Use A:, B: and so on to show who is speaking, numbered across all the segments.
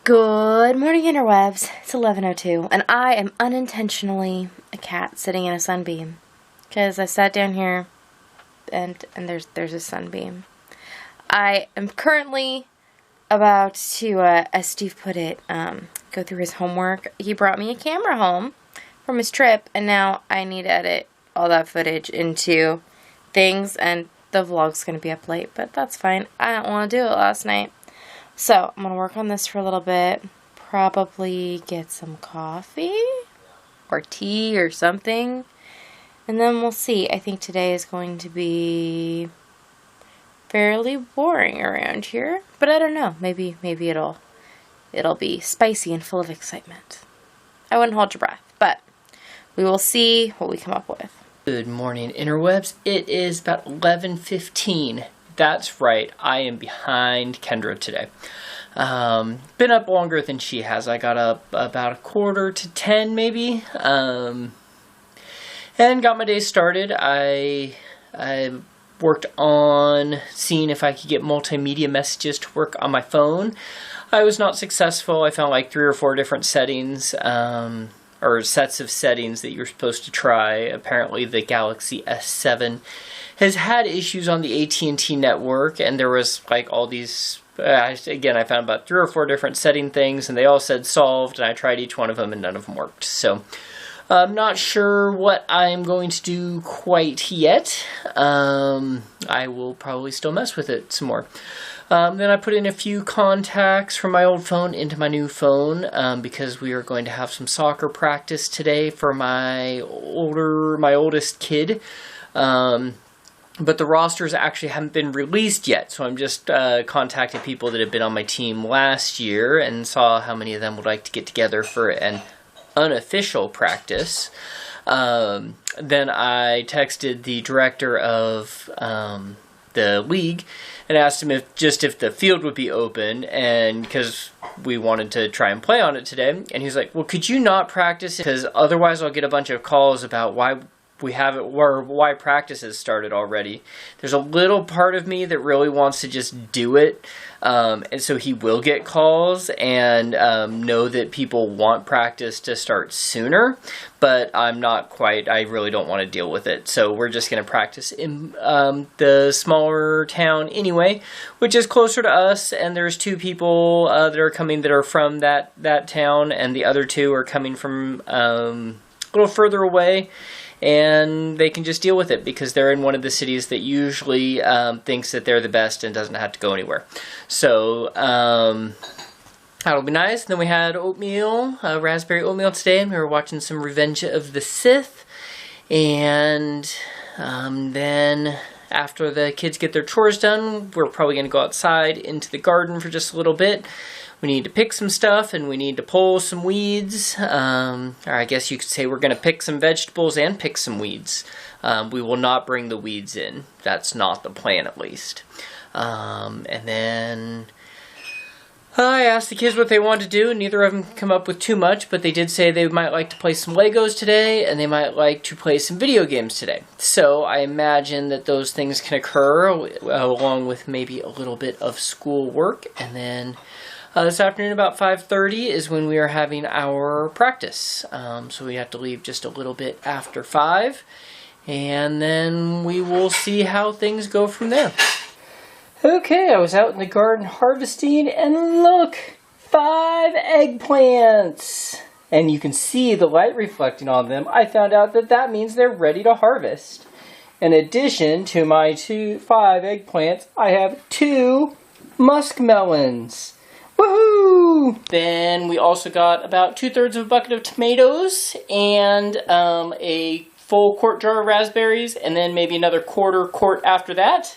A: Good morning, Interwebs. It's 11:02, and I am unintentionally a cat sitting in a sunbeam. Because I sat down here, and there's a sunbeam. I am currently about to, as Steve put it, go through his homework. He brought me a camera home from his trip, and now I need to edit all that footage into things, and the vlog's going to be up late, but that's fine. I didn't want to do it last night. So, I'm going to work on this for a little bit, probably get some coffee, or tea, or something, and then we'll see. I think today is going to be fairly boring around here, but I don't know, maybe it'll be spicy and full of excitement. I wouldn't hold your breath, but we will see what we come up with.
B: Good morning, Interwebs. It is about 11:15. That's right, I am behind Kendra today. Been up longer than she has. I got up about 9:45 maybe, and got my day started. I worked on seeing if I could get multimedia messages to work on my phone. I was not successful. I found like 3 or 4 different settings, or sets of settings that you're supposed to try. Apparently the Galaxy S7 has had issues on the AT&T network, and there was like all these, again, I found about 3 or 4 different setting things, and they all said solved, and I tried each one of them, and none of them worked. So I'm not sure what I'm going to do quite yet. I will probably still mess with it some more. Then I put in a few contacts from my old phone into my new phone, because we are going to have some soccer practice today for my oldest kid. But the rosters actually haven't been released yet, so I'm just contacting people that have been on my team last year and saw how many of them would like to get together for an unofficial practice. Then I texted the director of the league and asked him if the field would be open, and because we wanted to try and play on it today. And he was like, well, could you not practice it? Because otherwise I'll get a bunch of calls about why we haven't, or why practice has started already. There's a little part of me that really wants to just do it, and so he will get calls and know that people want practice to start sooner, but I'm not quite, I really don't want to deal with it, so we're just going to practice in the smaller town anyway, which is closer to us, and there's 2 people that are coming that are from that town, and the other 2 are coming from a little further away. And they can just deal with it because they're in one of the cities that usually thinks that they're the best and doesn't have to go anywhere. So that'll be nice. And then we had oatmeal, raspberry oatmeal today, and we were watching some Revenge of the Sith. And then after the kids get their chores done, we're probably going to go outside into the garden for just a little bit. We need to pick some stuff, and we need to pull some weeds. Or I guess you could say we're going to pick some vegetables and pick some weeds. We will not bring the weeds in. That's not the plan, at least. And then I asked the kids what they wanted to do, and neither of them come up with too much, but they did say they might like to play some Legos today, and they might like to play some video games today. So I imagine that those things can occur, along with maybe a little bit of school work, and then this afternoon about 5:30 is when we are having our practice. So we have to leave just a little bit after 5. And then we will see how things go from there. Okay, I was out in the garden harvesting, and look! 5 eggplants! And you can see the light reflecting on them. I found out that means they're ready to harvest. In addition to my 5 eggplants, I have 2 muskmelons. Woohoo! Then we also got about 2/3 of a bucket of tomatoes and a full quart jar of raspberries, and then maybe another quarter quart after that.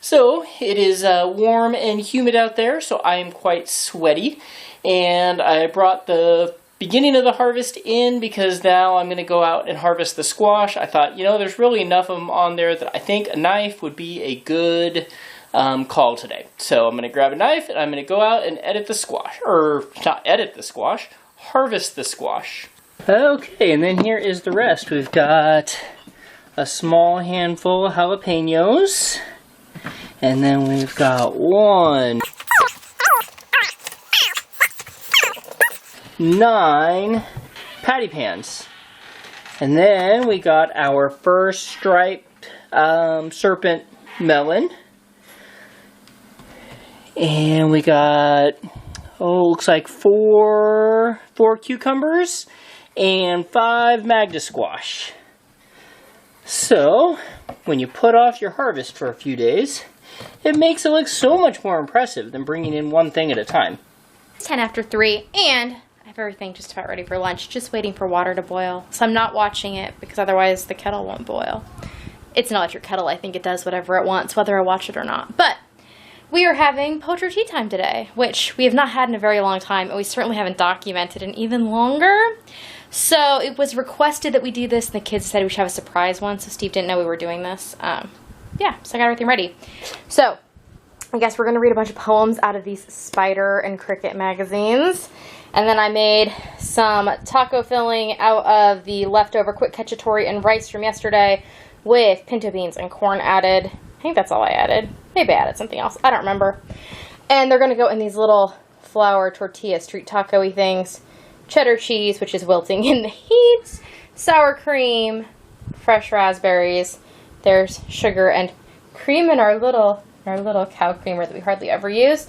B: So it is warm and humid out there, so I am quite sweaty. And I brought the beginning of the harvest in because now I'm going to go out and harvest the squash. I thought, there's really enough of them on there that I think a knife would be a good call today. So I'm going to grab a knife and I'm going to go out and edit the squash. Or not edit the squash, harvest the squash. Okay, and then here is the rest. We've got a small handful of jalapenos. And then we've got 1, 9 patty pans. And then we got our first striped serpent melon. And we got, looks like four cucumbers and 5 Magda squash. So, when you put off your harvest for a few days, it makes it look so much more impressive than bringing in one thing at a time.
A: It's 10 after 3, and I have everything just about ready for lunch, just waiting for water to boil. So I'm not watching it, because otherwise the kettle won't boil. It's an electric kettle. I think it does whatever it wants, whether I watch it or not. But we are having poacher tea time today, which we have not had in a very long time, and we certainly haven't documented in even longer. So it was requested that we do this, and the kids said we should have a surprise one, so Steve didn't know we were doing this. Yeah, so I got everything ready. So I guess we're going to read a bunch of poems out of these Spider and Cricket magazines. And then I made some taco filling out of the leftover quick cacciatore and rice from yesterday with pinto beans and corn added. I think that's all I added. Maybe I added something else. I don't remember. And they're going to go in these little flour tortilla street taco-y things. Cheddar cheese, which is wilting in the heat. Sour cream. Fresh raspberries. There's sugar and cream in our little cow creamer that we hardly ever use.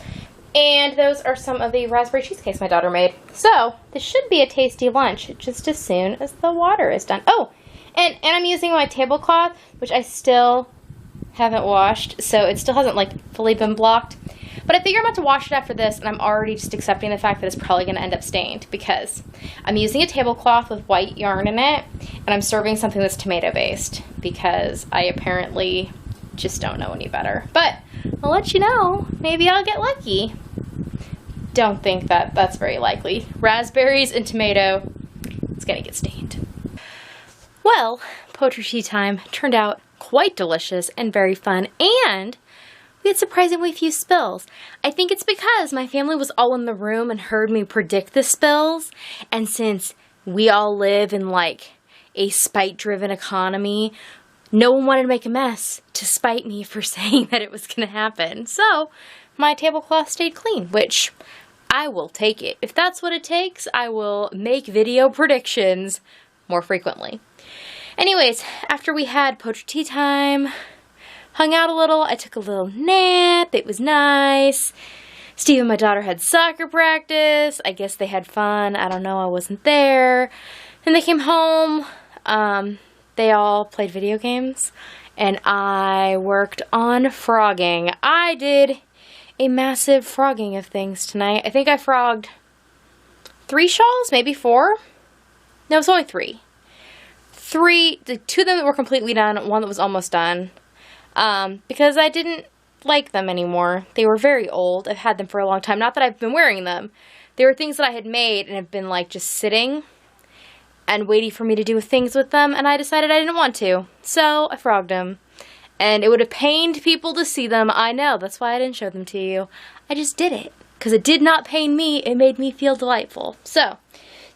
A: And those are some of the raspberry cheesecakes my daughter made. So, this should be a tasty lunch just as soon as the water is done. Oh, and I'm using my tablecloth, which I still haven't washed, so it still hasn't, like, fully been blocked. But I figure I'm about to wash it after this, and I'm already just accepting the fact that it's probably going to end up stained, because I'm using a tablecloth with white yarn in it, and I'm serving something that's tomato-based, because I apparently just don't know any better. But I'll let you know. Maybe I'll get lucky. Don't think that that's very likely. Raspberries and tomato, it's going to get stained. Well, poetry tea time turned out quite delicious and very fun, and we had surprisingly few spills. I think it's because my family was all in the room and heard me predict the spills, and since we all live in like a spite-driven economy, no one wanted to make a mess to spite me for saying that it was going to happen. So my tablecloth stayed clean, which I will take it. If that's what it takes, I will make video predictions more frequently. Anyways, after we had poetry tea time, hung out a little, I took a little nap. It was nice. Steve and my daughter had soccer practice. I guess they had fun. I don't know. I wasn't there. Then they came home. They all played video games, and I worked on frogging. I did a massive frogging of things tonight. I think I frogged 3 shawls, maybe 4. No, it was only 3. 3, the 2 of them that were completely done, 1 that was almost done, because I didn't like them anymore. They were very old. I've had them for a long time. Not that I've been wearing them. They were things that I had made and have been like just sitting and waiting for me to do things with them, and I decided I didn't want to. So I frogged them. And it would have pained people to see them. I know, that's why I didn't show them to you. I just did it. Because it did not pain me, it made me feel delightful. So,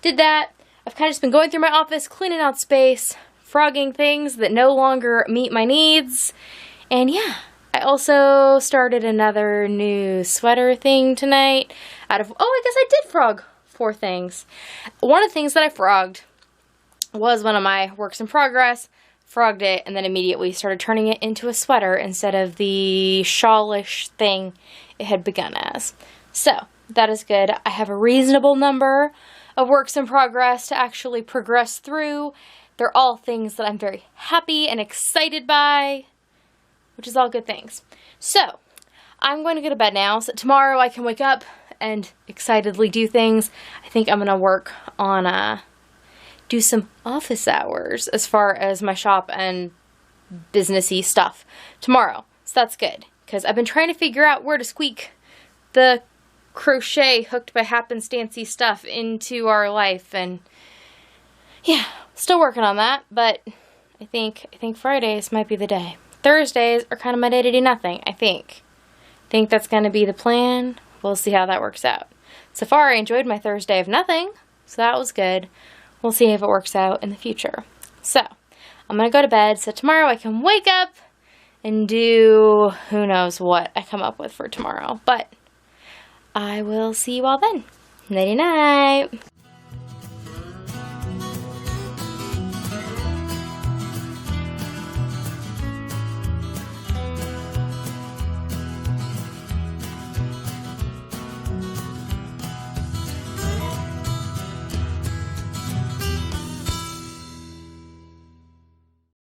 A: did that. I've kind of just been going through my office, cleaning out space, frogging things that no longer meet my needs. And yeah, I also started another new sweater thing tonight. I guess I did frog 4 things. One of the things that I frogged was one of my works in progress, frogged it, and then immediately started turning it into a sweater instead of the shawlish thing it had begun as. So, that is good. I have a reasonable number of works in progress to actually progress through. They're all things that I'm very happy and excited by, which is all good things. So, I'm going to go to bed now, so tomorrow I can wake up and excitedly do things. I think I'm going to work on do some office hours as far as my shop and businessy stuff tomorrow. So that's good, because I've been trying to figure out where to squeak the crochet hooked by Happenstance I stuff into our life, and yeah, still working on that, but I think Fridays might be the day. Thursdays are kind of my day to do nothing, I think. That's going to be the plan. We'll see how that works out. So far, I enjoyed my Thursday of nothing, so that was good. We'll see if it works out in the future. So, I'm going to go to bed so tomorrow I can wake up and do who knows what I come up with for tomorrow. But I will see you all then. Nighty night.